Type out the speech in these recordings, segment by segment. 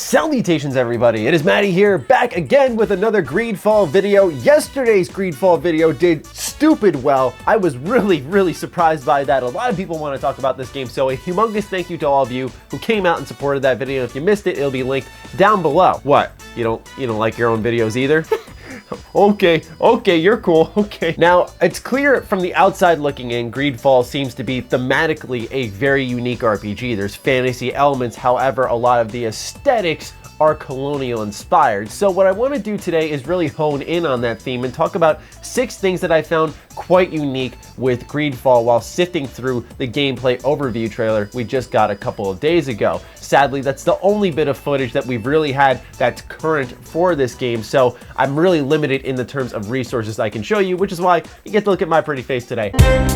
Salutations everybody, it is Matty here, back again with another Greedfall video. Yesterday's Greedfall video did stupid well. I was really surprised by that. A lot of people want to talk about this game, so a humongous thank you to all of you who came out and supported that video. If you missed it, it'll be linked down below. What? You don't like your own videos either? Okay, you're cool, okay. Now, it's clear from the outside looking in, Greedfall seems to be thematically a very unique RPG. There's fantasy elements, however, a lot of the aesthetics are colonial inspired. So what I want to do today is really hone in on that theme and talk about 6 things that I found quite unique with Greedfall while sifting through the gameplay overview trailer we just got a couple of days ago. Sadly, that's the only bit of footage that we've really had that's current for this game, so I'm really limited in the terms of resources I can show you, which is why you get to look at my pretty face today.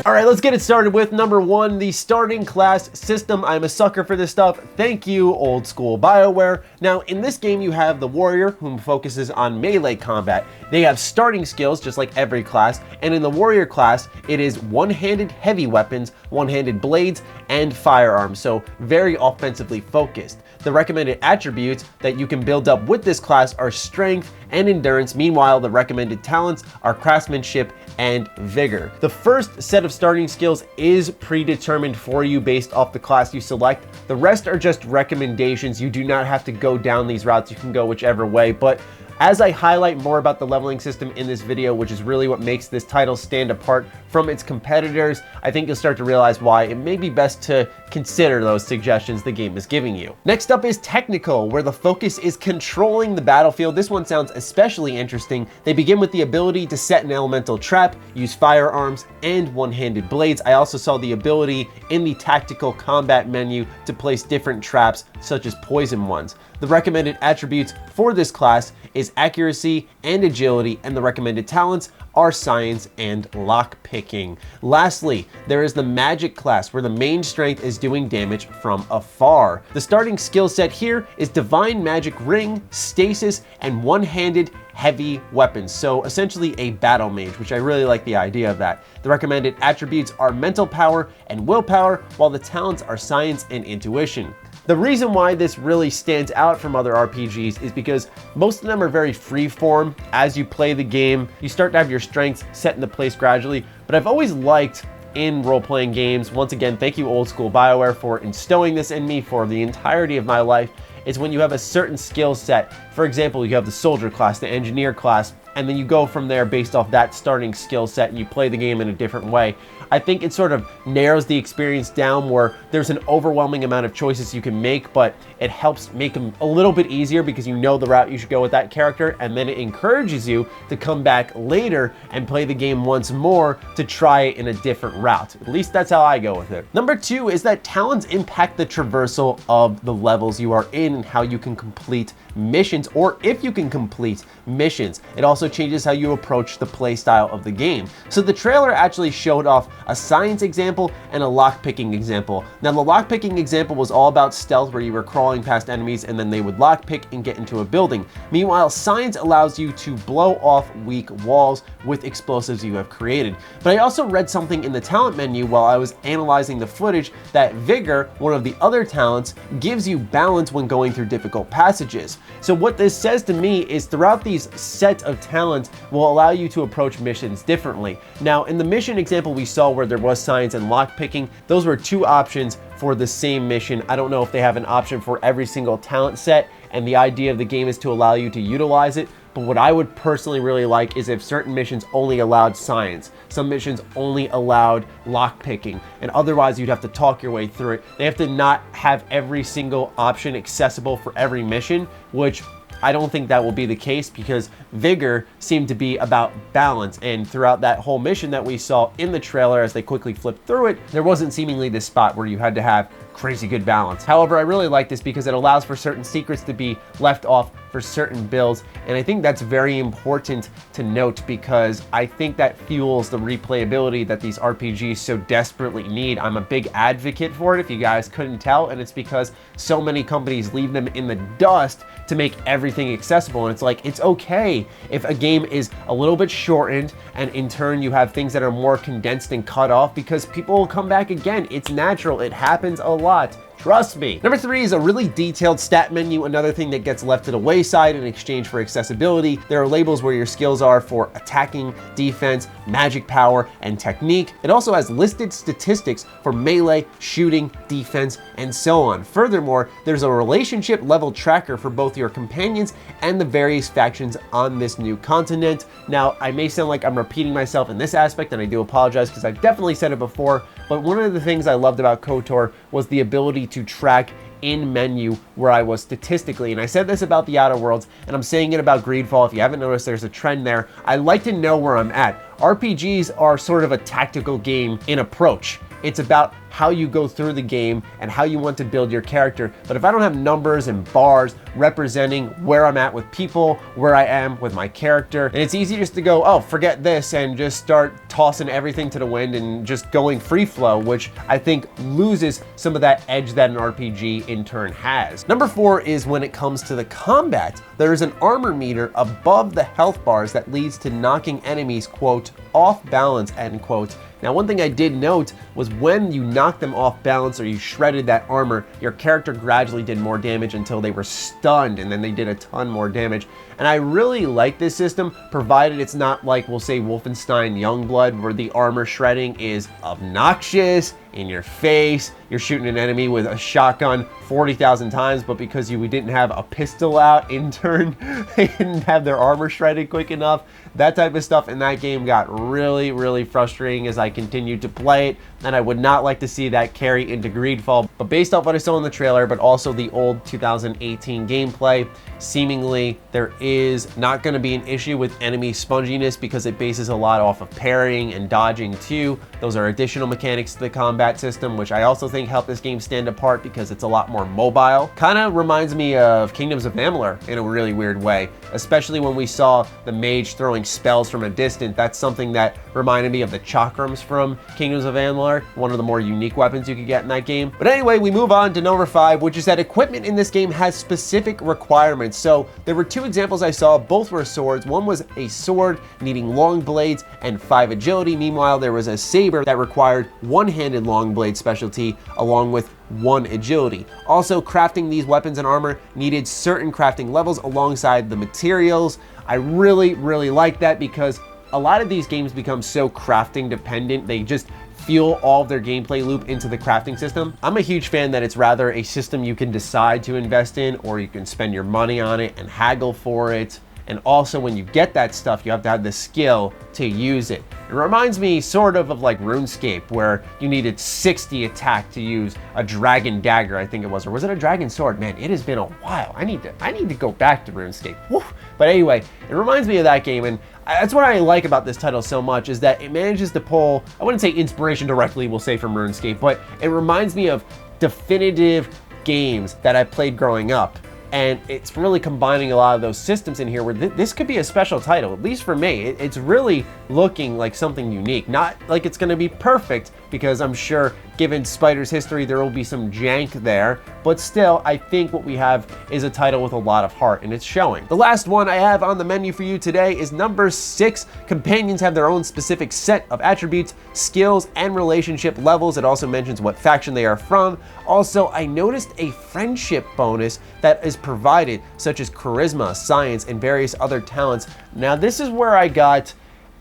All right, let's get it started with number 1, the starting class system. I'm a sucker for this stuff. Thank you, old school BioWare. Now, in this game, you have the warrior, whom focuses on melee combat. They have starting skills, just like every class, and in the warrior class, it is one-handed heavy weapons, one-handed blades, and firearms, so very offensively focused. The recommended attributes that you can build up with this class are strength and endurance. Meanwhile, the recommended talents are craftsmanship and vigor. The first set of starting skills is predetermined for you based off the class you select. The rest are just recommendations. You do not have to go down these routes. You can go whichever way, but as I highlight more about the leveling system in this video, which is really what makes this title stand apart from its competitors, I think you'll start to realize why it may be best to consider those suggestions the game is giving you. Next up is technical, where the focus is controlling the battlefield. This one sounds especially interesting. They begin with the ability to set an elemental trap, use firearms, and one-handed blades. I also saw the ability in the tactical combat menu to place different traps, such as poison ones. The recommended attributes for this class is accuracy and agility, and the recommended talents are science and lockpicking. Lastly, there is the magic class, where the main strength is doing damage from afar. The starting skill set here is divine magic ring, stasis, and one-handed heavy weapons. So essentially a battle mage, which I really like the idea of that. The recommended attributes are mental power and willpower, while the talents are science and intuition. The reason why this really stands out from other RPGs is because most of them are very free-form. As you play the game, you start to have your strengths set into place gradually, but I've always liked in role-playing games, once again, thank you old school BioWare for instilling this in me for the entirety of my life, is when you have a certain skill set. For example, you have the soldier class, the engineer class, and then you go from there based off that starting skill set and you play the game in a different way. I think it sort of narrows the experience down where there's an overwhelming amount of choices you can make, but it helps make them a little bit easier because you know the route you should go with that character, and then it encourages you to come back later and play the game once more to try it in a different route. At least that's how I go with it. Number 2 is that talents impact the traversal of the levels you are in and how you can complete missions, or if you can complete missions. It also changes how you approach the play style of the game. So the trailer actually showed off a science example and a lockpicking example. Now, the lockpicking example was all about stealth, where you were crawling past enemies and then they would lockpick and get into a building. Meanwhile, science allows you to blow off weak walls with explosives you have created. But I also read something in the talent menu while I was analyzing the footage that vigor, one of the other talents, gives you balance when going through difficult passages. So what this says to me is throughout these set of talents will allow you to approach missions differently. Now, in the mission example we saw where there was science and lockpicking, those were 2 options for the same mission. I don't know if they have an option for every single talent set, and the idea of the game is to allow you to utilize it. But what I would personally really like is if certain missions only allowed science, some missions only allowed lockpicking, and otherwise you'd have to talk your way through it. They have to not have every single option accessible for every mission, which I don't think that will be the case because vigor seemed to be about balance, and throughout that whole mission that we saw in the trailer as they quickly flipped through it, there wasn't seemingly this spot where you had to have crazy good balance. However, I really like this because it allows for certain secrets to be left off for certain builds, and I think that's very important to note because I think that fuels the replayability that these RPGs so desperately need. I'm a big advocate for it if you guys couldn't tell, and it's because so many companies leave them in the dust to make everything accessible, and it's like, it's okay if a game is a little bit shortened and in turn you have things that are more condensed and cut off because people will come back again. It's natural, it happens a lot. Trust me. Number 3 is a really detailed stat menu, another thing that gets left to the wayside in exchange for accessibility. There are labels where your skills are for attacking, defense, magic power, and technique. It also has listed statistics for melee, shooting, defense, and so on. Furthermore, there's a relationship level tracker for both your companions and the various factions on this new continent. Now, I may sound like I'm repeating myself in this aspect, and I do apologize because I've definitely said it before, but one of the things I loved about KOTOR was the ability to track in menu where I was statistically. And I said this about the Outer Worlds, and I'm saying it about Greedfall. If you haven't noticed, there's a trend there. I like to know where I'm at. RPGs are sort of a tactical game in approach. It's about how you go through the game and how you want to build your character. But if I don't have numbers and bars representing where I'm at with people, where I am with my character, and it's easy just to go, oh, forget this, and just start tossing everything to the wind and just going free flow, which I think loses some of that edge that an RPG in turn has. Number 4 is when it comes to the combat, there is an armor meter above the health bars that leads to knocking enemies, quote, off balance, end quote. Now, one thing I did note was when you knocked them off balance or you shredded that armor, your character gradually did more damage until they were stunned, and then they did a ton more damage. And I really like this system, provided it's not like, we'll say, Wolfenstein Youngblood, where the armor shredding is obnoxious, in your face, you're shooting an enemy with a shotgun 40,000 times, but because you didn't have a pistol out in turn, they didn't have their armor shredded quick enough. That type of stuff in that game got really, really frustrating as I continued to play it, and I would not like to see that carry into Greedfall. But based off what I saw in the trailer, but also the old 2018 gameplay, seemingly there is not going to be an issue with enemy sponginess because it bases a lot off of parrying and dodging too. Those are additional mechanics to the combat system, which I also think help this game stand apart because it's a lot more mobile. Kind of reminds me of Kingdoms of Amalur in a really weird way, especially when we saw the mage throwing spells from a distance. That's something that reminded me of the chakrams from Kingdoms of Amalur, one of the more unique weapons you could get in that game. But anyway, we move on to number 5, which is that equipment in this game has specific requirements. So there were 2 examples I saw, both were swords. One was a sword needing long blades and 5 agility. Meanwhile, there was a saber that required one-handed long blade specialty along with 1 agility. Also, crafting these weapons and armor needed certain crafting levels alongside the materials. I really, really like that because a lot of these games become so crafting dependent. They just fuel all of their gameplay loop into the crafting system. I'm a huge fan that it's rather a system you can decide to invest in, or you can spend your money on it and haggle for it. And also, when you get that stuff, you have to have the skill to use it. It reminds me sort of like RuneScape, where you needed 60 attack to use a dragon dagger, I think it was, or was it a dragon sword? Man, it has been a while. I need to go back to RuneScape. Woo. But anyway, it reminds me of that game, and that's what I like about this title so much, is that it manages to pull, I wouldn't say inspiration directly, we'll say, from RuneScape, but it reminds me of definitive games that I played growing up. And it's really combining a lot of those systems in here where this could be a special title, at least for me. It's really looking like something unique. Not like it's gonna be perfect, because I'm sure given Spider's history, there will be some jank there, but still, I think what we have is a title with a lot of heart, and it's showing. The last one I have on the menu for you today is number 6. Companions have their own specific set of attributes, skills, and relationship levels. It also mentions what faction they are from. Also, I noticed a friendship bonus that is provided, such as charisma, science, and various other talents. Now, this is where I got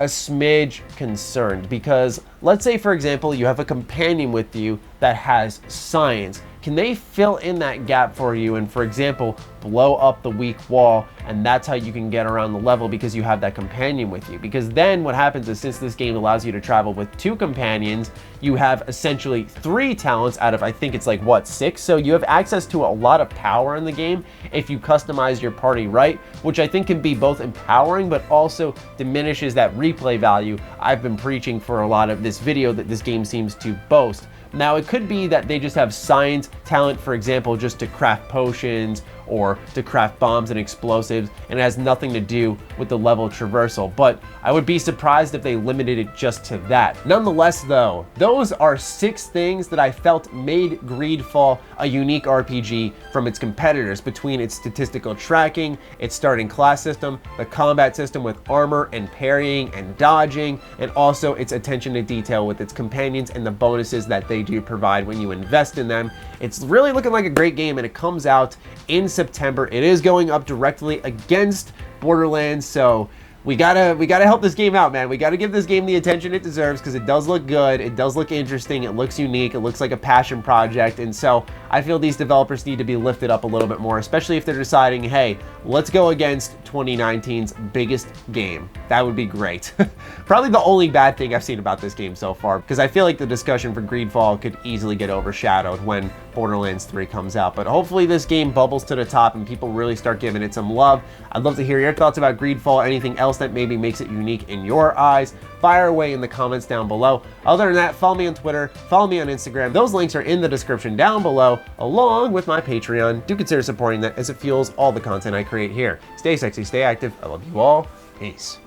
a smidge concerned, because let's say, for example, you have a companion with you that has science. Can they fill in that gap for you and, for example, blow up the weak wall, and that's how you can get around the level because you have that companion with you? Because then what happens is, since this game allows you to travel with 2 companions, you have essentially 3 talents out of, I think it's like, what, 6? So you have access to a lot of power in the game if you customize your party right, which I think can be both empowering but also diminishes that replay value I've been preaching for a lot of this video that this game seems to boast. Now, it could be that they just have science talent, for example, just to craft potions or to craft bombs and explosives, and it has nothing to do with the level traversal, but I would be surprised if they limited it just to that. Nonetheless though, those are 6 things that I felt made Greedfall a unique RPG from its competitors, between its statistical tracking, its starting class system, the combat system with armor and parrying and dodging, and also its attention to detail with its companions and the bonuses that they do provide when you invest in them. It's really looking like a great game, and it comes out in September. It is going up directly against Borderlands, so we gotta help this game out, man. We gotta give this game the attention it deserves, because it does look good, it does look interesting, it looks unique, it looks like a passion project, and so I feel these developers need to be lifted up a little bit more, especially if they're deciding, hey, let's go against 2019's biggest game. That would be great. Probably the only bad thing I've seen about this game so far, because I feel like the discussion for Greedfall could easily get overshadowed when Borderlands 3 comes out, but hopefully this game bubbles to the top and people really start giving it some love. I'd love to hear your thoughts about Greedfall, anything else that maybe makes it unique in your eyes. Fire away in the comments down below. Other than that, follow me on Twitter, follow me on Instagram. Those links are in the description down below, along with my Patreon. Do consider supporting that, as it fuels all the content I create here. Stay sexy, stay active. I love you all. Peace.